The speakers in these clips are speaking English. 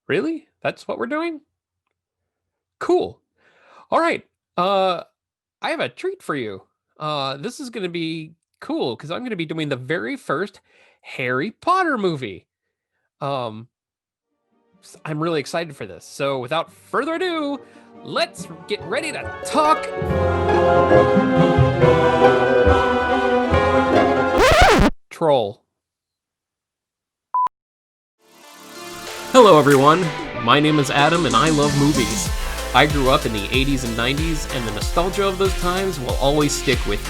Really? That's what we're doing? Cool. All right. I have a treat for you. This is going to be cool because I'm going to be doing the very first Harry Potter movie. Um, I'm really excited for this. So, without further ado, let's get ready to talk Troll. Hello, everyone. My name is Adam, and I love movies. I grew up in the 80s and 90s, and the nostalgia of those times will always stick with me.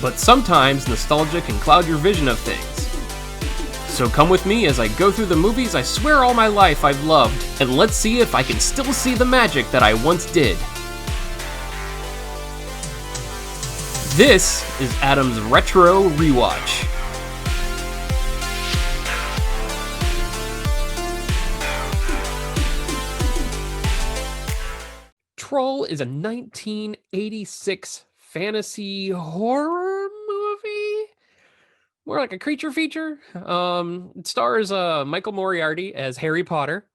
But sometimes nostalgia can cloud your vision of things. So come with me as I go through the movies I swear all my life I've loved, and let's see if I can still see the magic that I once did. This is Adam's Retro Rewatch. Troll is a 1986 fantasy horror movie. More like a creature feature. It stars Michael Moriarty as Harry Potter,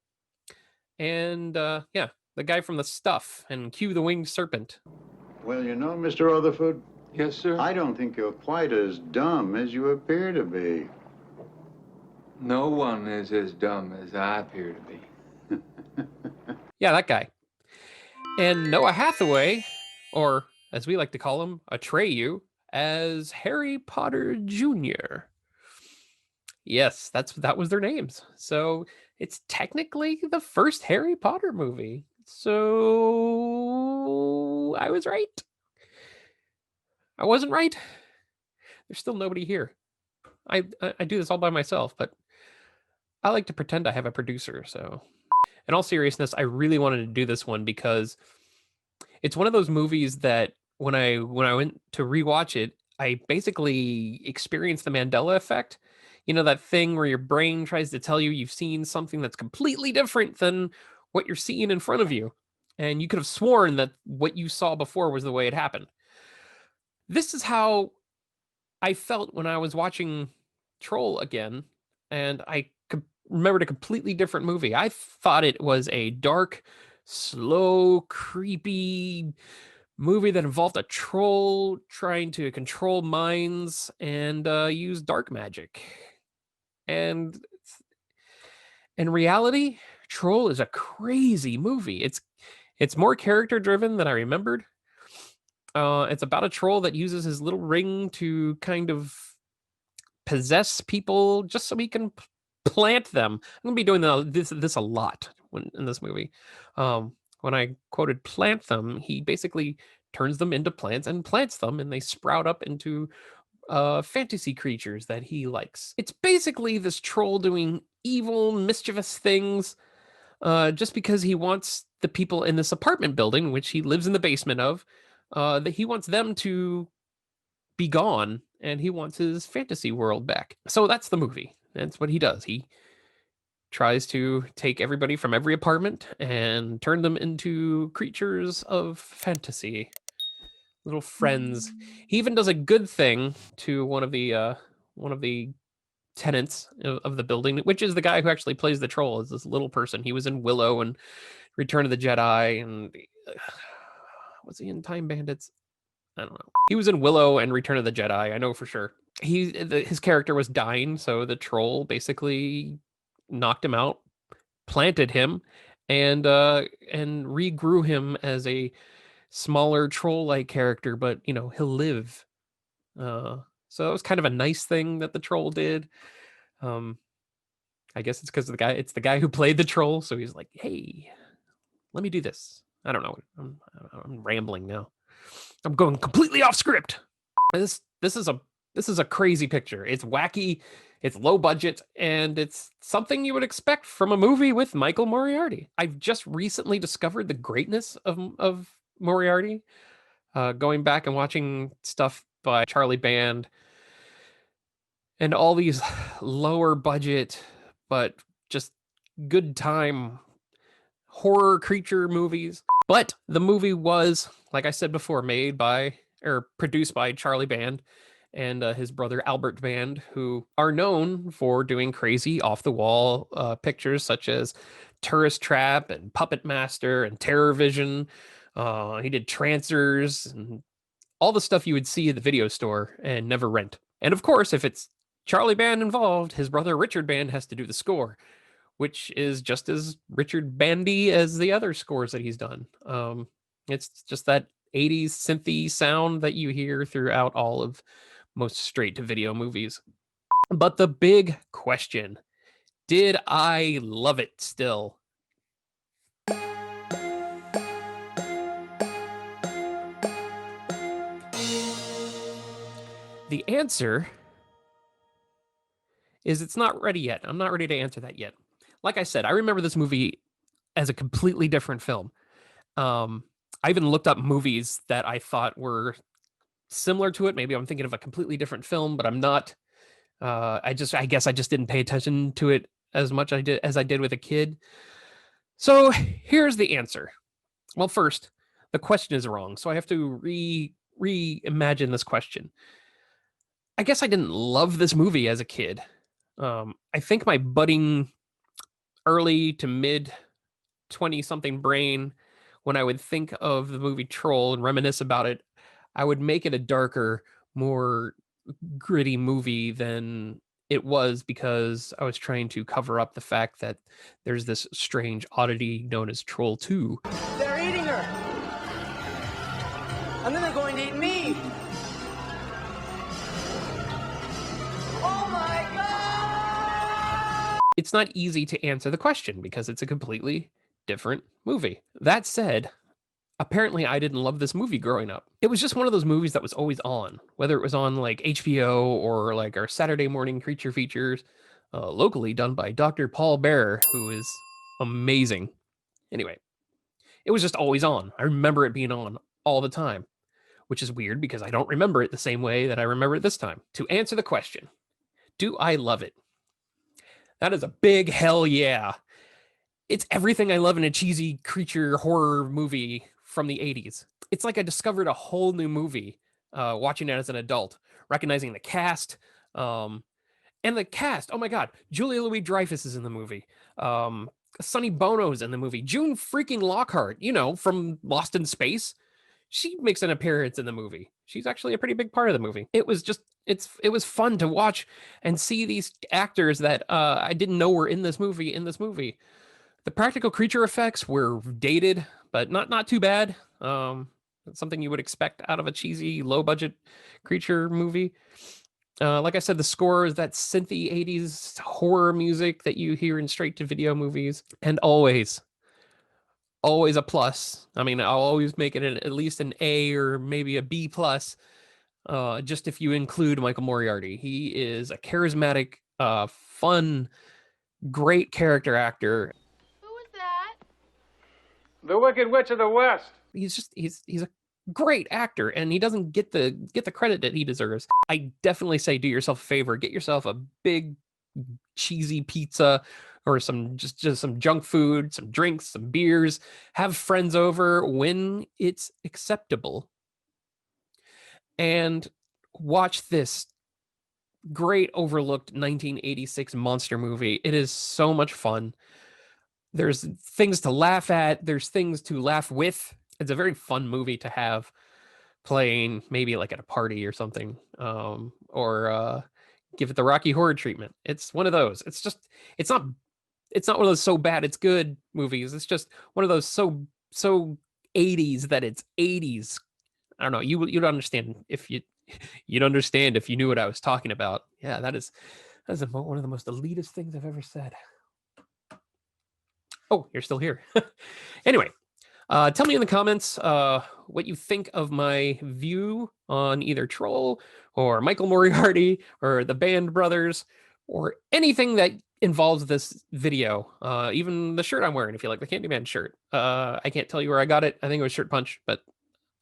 and yeah, the guy from The Stuff and Cue the Winged Serpent. Well, you know, Mr. Rutherford, Yes, sir. I don't think you're quite as dumb as you appear to be. No one is as dumb as I appear to be. Yeah, that guy. And Noah Hathaway, or as we like to call him, Atreyu, as Harry Potter Jr. Yes, that was their names. So it's technically the first Harry Potter movie. So I was right. I wasn't right. There's still nobody here. I do this all by myself, but I like to pretend I have a producer. So, in all seriousness, I really wanted to do this one because it's one of those movies that when I went to rewatch it, I basically experienced the Mandela effect. You know, that thing where your brain tries to tell you you've seen something that's completely different than what you're seeing in front of you. And you could have sworn that what you saw before was the way it happened. This is how I felt when I was watching Troll again, and I remembered a completely different movie. I thought it was a dark, slow, creepy movie that involved a troll trying to control minds and use dark magic. And in reality, Troll is a crazy movie. It's more character driven than I remembered. It's about a troll that uses his little ring to kind of possess people just so he can plant them. I'm gonna be doing this a lot in this movie. When I quoted plant them, he basically turns them into plants and plants them, and they sprout up into fantasy creatures that he likes. It's basically this troll doing evil, mischievous things just because he wants the people in this apartment building, which he lives in the basement of, that he wants them to be gone and he wants his fantasy world back. So that's the movie. That's what he does. He tries to take everybody from every apartment and turn them into creatures of fantasy, little friends. He even does a good thing to one of the tenants of the building, which is the guy who actually plays the troll. Is this little person? He was in Willow and Return of the Jedi, and was he in Time Bandits? I don't know. He was in Willow and Return of the Jedi. I know for sure. His character was dying, so the troll basically knocked him out, planted him, and regrew him as a smaller troll-like character. But you know he'll live. So it was kind of a nice thing that the troll did. I guess it's because it's the guy who played the troll, so he's like, "Hey, let me do this." I don't know. I'm rambling now. I'm going completely off script. This is a crazy picture. It's wacky, it's low budget, and it's something you would expect from a movie with Michael Moriarty. I've just recently discovered the greatness of Moriarty, going back and watching stuff by Charlie Band and all these lower budget but just good time horror creature movies. But the movie was, like I said before, made by or produced by Charlie Band, and his brother Albert Band, who are known for doing crazy off-the-wall pictures such as Tourist Trap and Puppet Master and Terror Vision. He did Trancers and all the stuff you would see at the video store and never rent. And of course, if it's Charlie Band involved, his brother Richard Band has to do the score, which is just as Richard Bandy as the other scores that he's done. It's just that 80s synthy sound that you hear throughout all of most straight-to-video movies. But the big question, did I love it still? The answer is it's not ready yet. I'm not ready to answer that yet. Like I said, I remember this movie as a completely different film. I even looked up movies that I thought were similar to it. Maybe I'm thinking of a completely different film, but I'm not. I guess I just didn't pay attention to it as much as I did with a kid. So here's the answer. Well, first, the question is wrong, so I have to reimagine this question. I guess I didn't love this movie as a kid. I think my budding early to mid 20-something brain, when I would think of the movie Troll and reminisce about it, I would make it a darker, more gritty movie than it was, because I was trying to cover up the fact that there's this strange oddity known as Troll 2. They're eating her! And then they're going to eat me! Oh my God! It's not easy to answer the question because it's a completely different movie. That said, apparently I didn't love this movie growing up. It was just one of those movies that was always on, whether it was on like HBO or like our Saturday morning creature features, locally done by Dr. Paul Bearer, who is amazing. Anyway, it was just always on. I remember it being on all the time, which is weird because I don't remember it the same way that I remember it this time. To answer the question, do I love it? That is a big hell yeah. It's everything I love in a cheesy creature horror movie from the 80s. It's like I discovered a whole new movie watching it as an adult, recognizing the cast. And the cast, oh my God, Julia Louis-Dreyfus is in the movie. Sonny Bono's in the movie. June freaking Lockhart, from Lost in Space. She makes an appearance in the movie. She's actually a pretty big part of the movie. It was fun to watch and see these actors that I didn't know were in this movie. The practical creature effects were dated, but not too bad. Something you would expect out of a cheesy, low-budget creature movie. Like I said, the score is that synthy 80s horror music that you hear in straight-to-video movies. And always a plus. I mean, I'll always make it at least an A or maybe a B plus, just if you include Michael Moriarty. He is a charismatic, fun, great character actor. The Wicked Witch of the West. He's a great actor, and he doesn't get the credit that he deserves. I definitely say do yourself a favor, get yourself a big cheesy pizza or some just some junk food, some drinks, some beers, have friends over when it's acceptable, and watch this great overlooked 1986 monster movie. It is so much fun. There's things to laugh at. There's things to laugh with. It's a very fun movie to have playing maybe like at a party or something, or give it the Rocky Horror treatment. It's one of those. It's not one of those so bad it's good movies. It's just one of those so 80s that it's 80s. I don't know. You'd understand if you'd understand if you knew what I was talking about. Yeah, that's one of the most elitist things I've ever said. Oh, you're still here. Anyway, tell me in the comments what you think of my view on either Troll or Michael Moriarty or the Band Brothers or anything that involves this video. Even the shirt I'm wearing, if you like the Candyman shirt. I can't tell you where I got it. I think it was Shirt Punch, but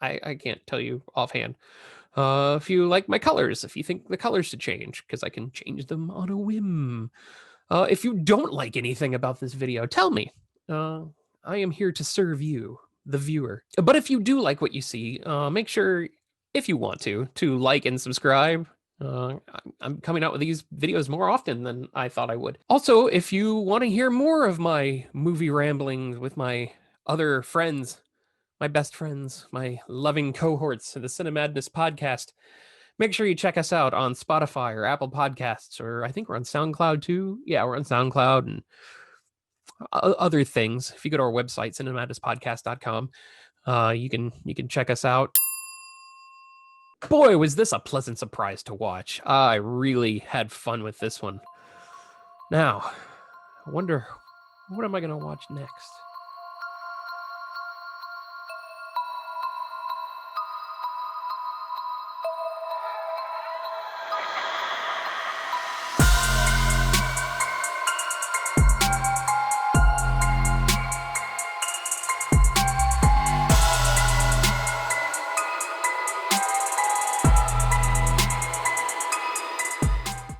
I can't tell you offhand. If you like my colors, if you think the colors should change, because I can change them on a whim. If you don't like anything about this video, tell me. I am here to serve you, the viewer. But if you do like what you see, make sure, if you want to like and subscribe. I'm coming out with these videos more often than I thought I would. Also, if you want to hear more of my movie ramblings with my other friends, my best friends, my loving cohorts of the Cinemadness podcast, make sure you check us out on Spotify or Apple Podcasts, or I think we're on SoundCloud too. Yeah, we're on SoundCloud and other things. If you go to our website, cinemadnesspodcast.com, you can check us out. Boy, was this a pleasant surprise to watch. I really had fun with this one. Now, I wonder, what am I going to watch next?